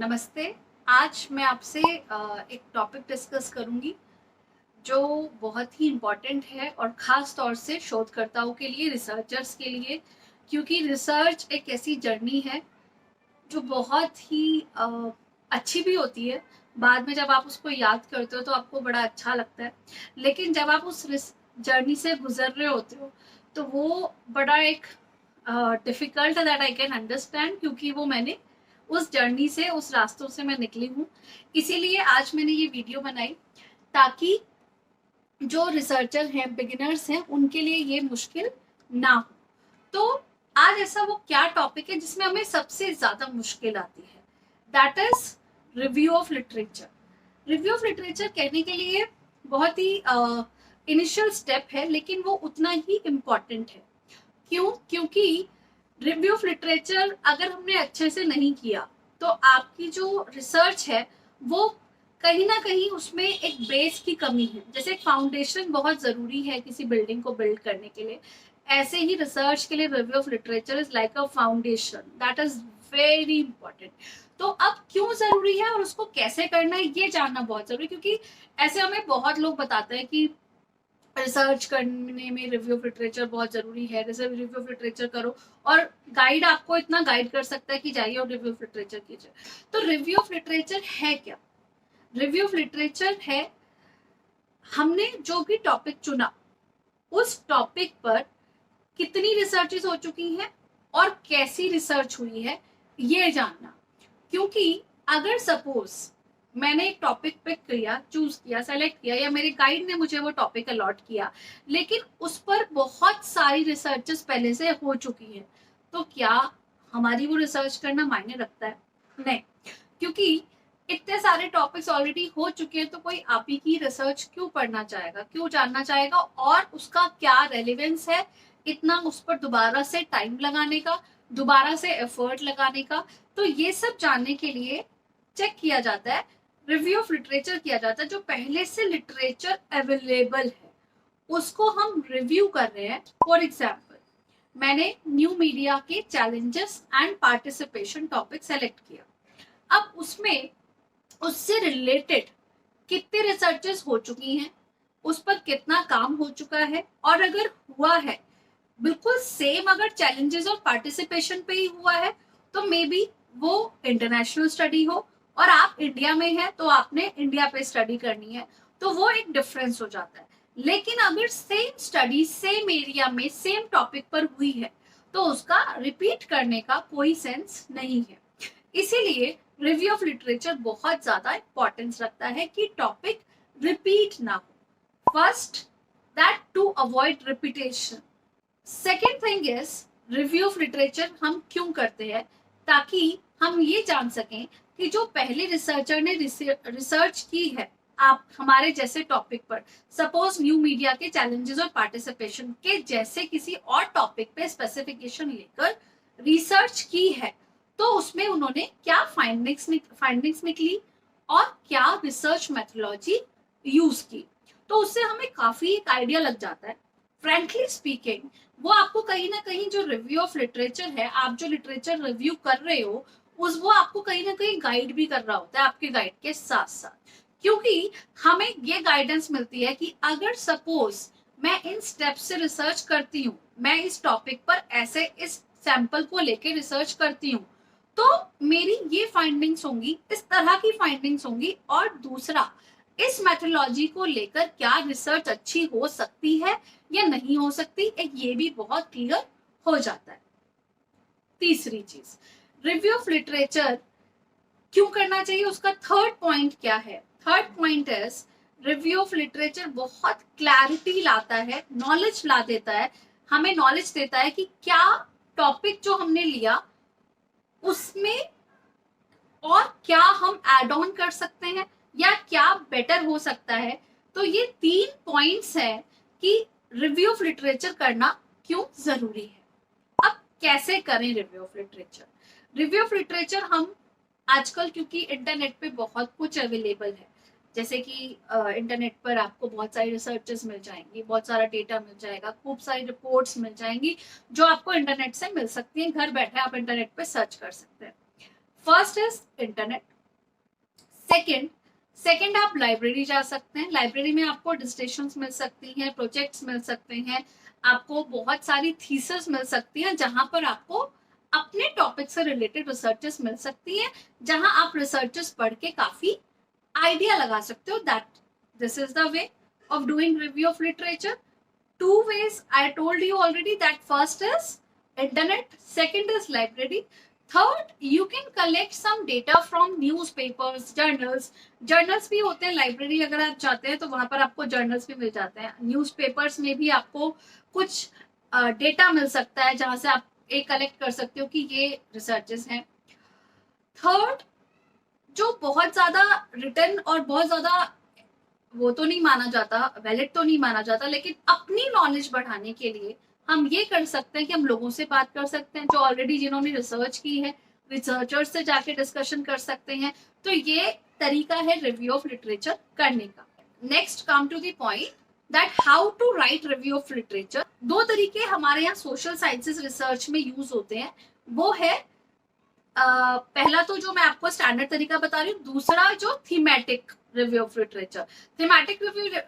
नमस्ते। आज मैं आपसे एक टॉपिक डिस्कस करूंगी जो बहुत ही इम्पोर्टेंट है और ख़ास तौर से शोधकर्ताओं के लिए, रिसर्चर्स के लिए, क्योंकि रिसर्च एक ऐसी जर्नी है जो बहुत ही अच्छी भी होती है। बाद में जब आप उसको याद करते हो तो आपको बड़ा अच्छा लगता है, लेकिन जब आप उस जर्नी से गुजर रहे होते हो तो वो बड़ा एक difficult that I can understand, क्योंकि वो मैंने उस जर्नी से, उस रास्तों से मैं निकली हूँ। इसीलिए आज मैंने ये वीडियो बनाई ताकि जो रिसर्चर हैं, बिगिनर्स हैं, उनके लिए ये मुश्किल ना हो। तो आज ऐसा वो क्या टॉपिक है जिसमें हमें सबसे ज्यादा मुश्किल आती है, that is review of literature. Review of literature कहने के लिए बहुत ही इनिशियल स्टेप है, लेकिन वो उतना ही इम्पोर्टेंट है। क्यों? क्योंकि रिव्यू ऑफ लिटरेचर अगर हमने अच्छे से नहीं किया तो आपकी जो रिसर्च है वो कहीं ना कहीं उसमें एक बेस की कमी है। जैसे एक फाउंडेशन बहुत जरूरी है किसी बिल्डिंग को बिल्ड करने के लिए, ऐसे ही रिसर्च के लिए review of literature is like a foundation that is very important. तो अब क्यों जरूरी है और उसको कैसे करना है ये जानना बहुत जरूरी है, क्योंकि ऐसे हमें बहुत लोग बताते हैं कि रिसर्च करने में रिव्यू ऑफ लिटरेचर बहुत जरूरी है, रिव्यू ऑफ लिटरेचर करो, और गाइड आपको इतना गाइड कर सकता है कि जाइए और रिव्यू ऑफ लिटरेचर कीजिए। तो रिव्यू ऑफ लिटरेचर है क्या? रिव्यू ऑफ लिटरेचर है, हमने जो भी टॉपिक चुना उस टॉपिक पर कितनी रिसर्चेस हो चुकी हैं और कैसी रिसर्च हुई है ये जानना। क्योंकि अगर सपोज मैंने एक टॉपिक पिक किया, चूज किया, सेलेक्ट किया, या मेरे गाइड ने मुझे वो टॉपिक अलॉट किया, लेकिन उस पर बहुत सारी रिसर्चेस पहले से हो चुकी है, तो क्या हमारी वो रिसर्च करना मायने रखता है? नहीं, क्योंकि इतने सारे टॉपिक्स ऑलरेडी हो चुके हैं तो कोई आप ही की रिसर्च क्यों पढ़ना चाहेगा, क्यों जानना चाहेगा, और उसका क्या रेलिवेंस है इतना उस पर दोबारा से टाइम लगाने का, दोबारा से एफर्ट लगाने का। तो ये सब जानने के लिए चेक किया जाता है, रिव्यू ऑफ लिटरेचर किया जाता है। जो पहले से लिटरेचर अवेलेबल है उसको हम रिव्यू कर रहे हैं। फॉर एग्जाम्पल, मैंने न्यू मीडिया के challenges and participation topic select किया। अब उसमें उससे रिलेटेड कितने रिसर्चेस हो चुकी हैं, उस पर कितना काम हो चुका है, और अगर हुआ है बिल्कुल सेम, अगर चैलेंजेस और पार्टिसिपेशन पे ही हुआ है तो मे बी वो इंटरनेशनल स्टडी हो, और आप इंडिया में हैं तो आपने इंडिया पे स्टडी करनी है, तो वो एक डिफरेंस हो जाता है। लेकिन अगर सेम स्टडी सेम एरिया में सेम टॉपिक पर हुई है तो उसका रिपीट करने का कोई सेंस नहीं है। इसीलिए रिव्यू ऑफ लिटरेचर बहुत ज्यादा इंपॉर्टेंस रखता है कि टॉपिक रिपीट ना हो। First, that to avoid repetition. Second thing is, review of literature हम क्यों करते हैं? ताकि हम ये जान सकें कि जो पहले रिसर्चर ने रिसर्च की है आप हमारे जैसे टॉपिक पर, सपोज न्यू मीडिया के चैलेंजेस और पार्टिसिपेशन के जैसे किसी और टॉपिक पे स्पेसिफिकेशन लेकर रिसर्च की है, तो उसमें उन्होंने क्या फाइंडिंग्स निकली और क्या रिसर्च मेथोडोलॉजी यूज की। तो उससे हमें काफी एक आइडिया लग जाता है। फ्रेंकली स्पीकिंग, वो आपको कहीं ना कहीं जो रिव्यू ऑफ लिटरेचर है, आप जो लिटरेचर रिव्यू कर रहे हो, उस वो आपको कहीं ना कहीं गाइड भी कर रहा होता है आपके गाइड के साथ साथ। क्योंकि हमें ये गाइडेंस मिलती है कि अगर सपोज मैं इन स्टेप्स से रिसर्च करती हूँ, मैं इस टॉपिक पर ऐसे इस सैंपल को लेके रिसर्च करती हूँ, तो मेरी ये फाइंडिंग्स होंगी, इस तरह की फाइंडिंग्स होंगी। और दूसरा, इस मेथोडोलॉजी को लेकर क्या रिसर्च अच्छी हो सकती है या नहीं हो सकती, एक ये भी बहुत क्लियर हो जाता है। तीसरी चीज, रिव्यू ऑफ लिटरेचर क्यों करना चाहिए, उसका थर्ड पॉइंट क्या है? Third point is, review of literature बहुत क्लैरिटी लाता है, नॉलेज ला देता है, हमें नॉलेज देता है कि क्या टॉपिक जो हमने लिया उसमें और क्या हम एड ऑन कर सकते हैं या क्या बेटर हो सकता है। तो ये तीन पॉइंट्स हैं कि रिव्यू ऑफ लिटरेचर करना क्यों जरूरी है। अब कैसे करें review of literature? Review of literature हम आजकल, क्योंकि इंटरनेट पे बहुत कुछ अवेलेबल है, जैसे कि इंटरनेट पर आपको बहुत सारी रिसर्चेस मिल जाएंगी, बहुत सारा डेटा मिल जाएगा, खूब सारी रिपोर्ट्स मिल जाएंगी जो आपको इंटरनेट से मिल सकती हैं। घर बैठे आप इंटरनेट पे सर्च कर सकते हैं। First is internet. सेकंड आप लाइब्रेरी जा सकते हैं। लाइब्रेरी में आपको डिस्टेशंस मिल सकती हैं, प्रोजेक्ट्स मिल सकते हैं, आपको बहुत सारी थीसिस मिल सकती हैं जहां पर आपको अपने टॉपिक से रिलेटेड रिसर्चेस मिल सकती हैं, जहां आप रिसर्चेस पढ़ के काफी आइडिया लगा सकते हो। That this is the way of doing review of literature. Two ways I told you already, that first is internet, second is library, third you can collect some data from newspapers, journals भी होते हैं library, अगर आप चाहते हैं तो वहां पर आपको जर्नल्स भी मिल जाते हैं। न्यूज़पेपर्स में भी आपको कुछ डेटा मिल सकता है जहां से आप एक कलेक्ट कर सकते हो कि ये रिसर्चेस हैं। थर्ड, जो बहुत ज्यादा रिटर्न और बहुत ज्यादा वो तो नहीं माना जाता, वैलिड तो नहीं माना जाता, लेकिन अपनी नॉलेज बढ़ाने के लिए हम ये कर सकते हैं कि हम लोगों से बात कर सकते हैं जो ऑलरेडी जिन्होंने रिसर्च की है, रिसर्चर्स से जाके डिस्कशन कर सकते हैं। तो ये तरीका है रिव्यू ऑफ लिटरेचर करने का। Next come to the point that how to write review of literature. दो तरीके हमारे यहाँ सोशल साइंसेस रिसर्च में यूज होते हैं। वो है पहला तो जो मैं आपको स्टैंडर्ड तरीका बता रही हूँ, दूसरा जो thematic review of literature. Thematic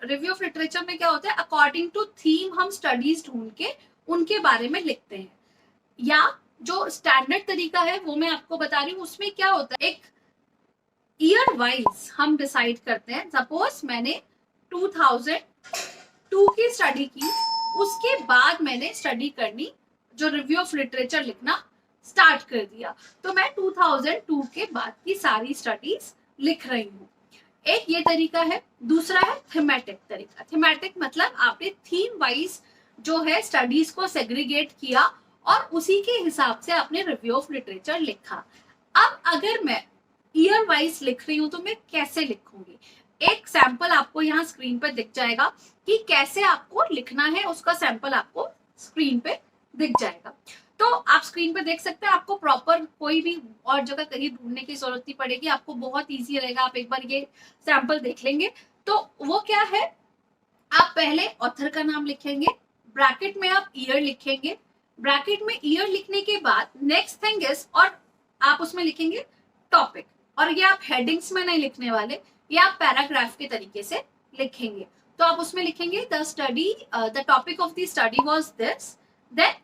review of literature में क्या होता है, अकॉर्डिंग टू थीम हम स्टडीज ढूंढ के उनके बारे में लिखते हैं। या जो स्टैंडर्ड तरीका है वो मैं आपको बता रही हूँ, उसमें क्या होता है, एक ईयर वाइज हम डिसाइड करते हैं। सपोज मैंने 2002 की स्टडी की, उसके बाद मैंने स्टडी करनी, जो रिव्यू ऑफ लिटरेचर लिखना स्टार्ट कर दिया, तो मैं 2002 के बाद की सारी स्टडीज लिख रही हूँ। एक ये तरीका है। दूसरा है थीमेटिक तरीका। थीमेटिक मतलब आपने थीम वाइज जो है स्टडीज को सेग्रीगेट किया और उसी के हिसाब से आपने रिव्यू ऑफ लिटरेचर लिखा। अब अगर मैं ईयर वाइज लिख रही हूं तो मैं कैसे लिखूंगी, एक सैंपल आपको यहाँ स्क्रीन पर दिख जाएगा कि कैसे आपको लिखना है, उसका सैंपल आपको स्क्रीन पे दिख जाएगा। तो आप स्क्रीन पे देख सकते हैं, आपको प्रॉपर कोई भी और जगह कहीं ढूंढने की जरूरत नहीं पड़ेगी, आपको बहुत इजी रहेगा। आप एक बार ये सैंपल देख लेंगे तो वो क्या है, आप पहले ऑथर का नाम लिखेंगे, ब्रैकेट में आप ईयर लिखेंगे, ब्रैकेट में ईयर लिखने के बाद नेक्स्ट थिंग इज, और आप उसमें लिखेंगे टॉपिक, और ये आप हेडिंग्स में नहीं लिखने वाले, ये आप पैराग्राफ के तरीके से लिखेंगे। तो आप उसमें लिखेंगे the topic of the study was this, then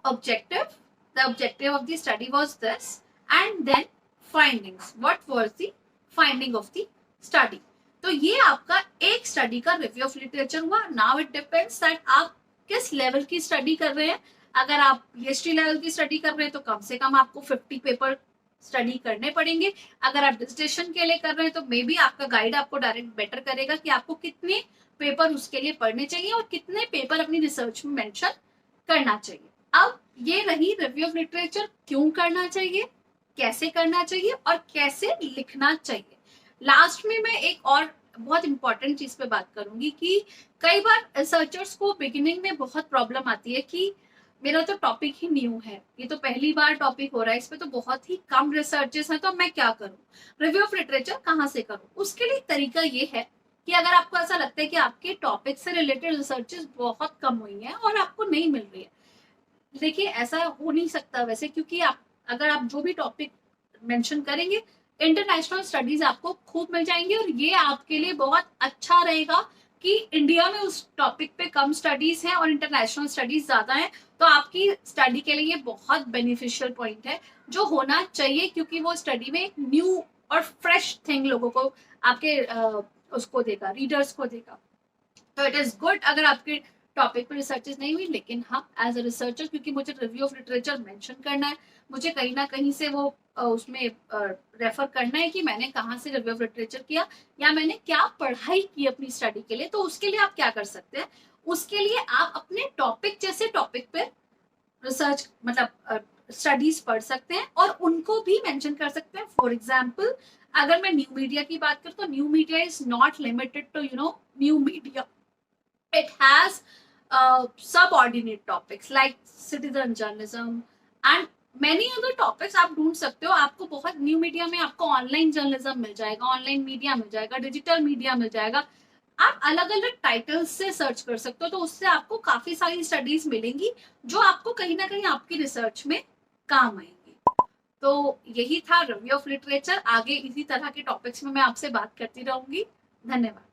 the objective of the study was this, and then findings, what was the finding of the study। तो ये आपका एक स्टडी का रिव्यू ऑफ लिटरेचर हुआ। नाउ इट डिपेंड्स दैट आप किस level की study कर रहे हैं। अगर आप पीएचडी लेवल की स्टडी कर रहे हैं तो कम से कम आपको 50 पेपर स्टडी करने पड़ेंगे। अगर आप डिस्टेशन के लिए कर रहे हैं तो मे बी आपका गाइड आपको डायरेक्ट बेटर करेगा कि आपको कितने पेपर उसके लिए पढ़ने चाहिए और कितने पेपर अपनी रिसर्च में मेंशन करना चाहिए। अब ये रही रिव्यू ऑफ लिटरेचर क्यों करना चाहिए, कैसे करना चाहिए और कैसे लिखना चाहिए। लास्ट में मैं एक और बहुत इंपॉर्टेंट चीज पे बात करूंगी कि कई बार रिसर्चर्स को बिगिनिंग में बहुत प्रॉब्लम आती है कि मेरा तो टॉपिक ही न्यू है, ये तो पहली बार टॉपिक हो रहा है, इस पे तो बहुत ही कम रिसर्चेस हैं, तो मैं क्या करूं, रिव्यू ऑफ लिटरेचर कहाँ से करूं। उसके लिए तरीका ये है कि अगर आपको ऐसा लगता है कि आपके टॉपिक से रिलेटेड रिसर्चेस बहुत कम हुई हैं और आपको नहीं मिल रही है, देखिए ऐसा हो नहीं सकता वैसे, क्योंकि अगर आप जो भी टॉपिक मेंशन करेंगे इंटरनेशनल स्टडीज आपको खूब मिल जाएंगे, और ये आपके लिए बहुत अच्छा रहेगा कि इंडिया में उस टॉपिक पे कम स्टडीज हैं और इंटरनेशनल स्टडीज ज्यादा हैं। तो आपकी स्टडी के लिए बहुत बेनिफिशियल पॉइंट है जो होना चाहिए, क्योंकि वो स्टडी में एक न्यू और फ्रेश थिंग लोगों को आपके उसको देगा, रीडर्स को देगा। तो इट इज गुड अगर आपके टॉपिक पर रिसर्चेस नहीं हुई, लेकिन हाँ एज अ रिसर्चर, क्योंकि मुझे रिव्यू ऑफ लिटरेचर मेंशन करना है, मुझे कहीं ना कहीं से वो उसमें रेफर करना है कि मैंने कहाँ से रिव्यू ऑफ लिटरेचर किया या मैंने क्या पढ़ाई की अपनी स्टडी के लिए। तो उसके लिए आप क्या कर सकते हैं, उसके लिए आप अपने टॉपिक जैसे टॉपिक पे रिसर्च मतलब स्टडीज पढ़ सकते हैं और उनको भी मेंशन कर सकते हैं। फॉर एग्जाम्पल अगर मैं न्यू मीडिया की बात करूँ तो new media is not limited to new media, it has subordinate topics like citizen journalism and many other topics आप ढूंढ सकते हो। आपको बहुत न्यू मीडिया में आपको ऑनलाइन जर्नलिज्म मिल जाएगा, ऑनलाइन मीडिया मिल जाएगा, डिजिटल मीडिया मिल जाएगा। आप अलग अलग टाइटल्स से सर्च कर सकते हो, तो उससे आपको काफी सारी स्टडीज मिलेंगी जो आपको कहीं ना कहीं आपकी रिसर्च में काम आएंगी। तो यही था रिव्यू ऑफ लिटरेचर। आगे इसी तरह के टॉपिक्स में मैं आपसे बात करती रहूंगी। धन्यवाद।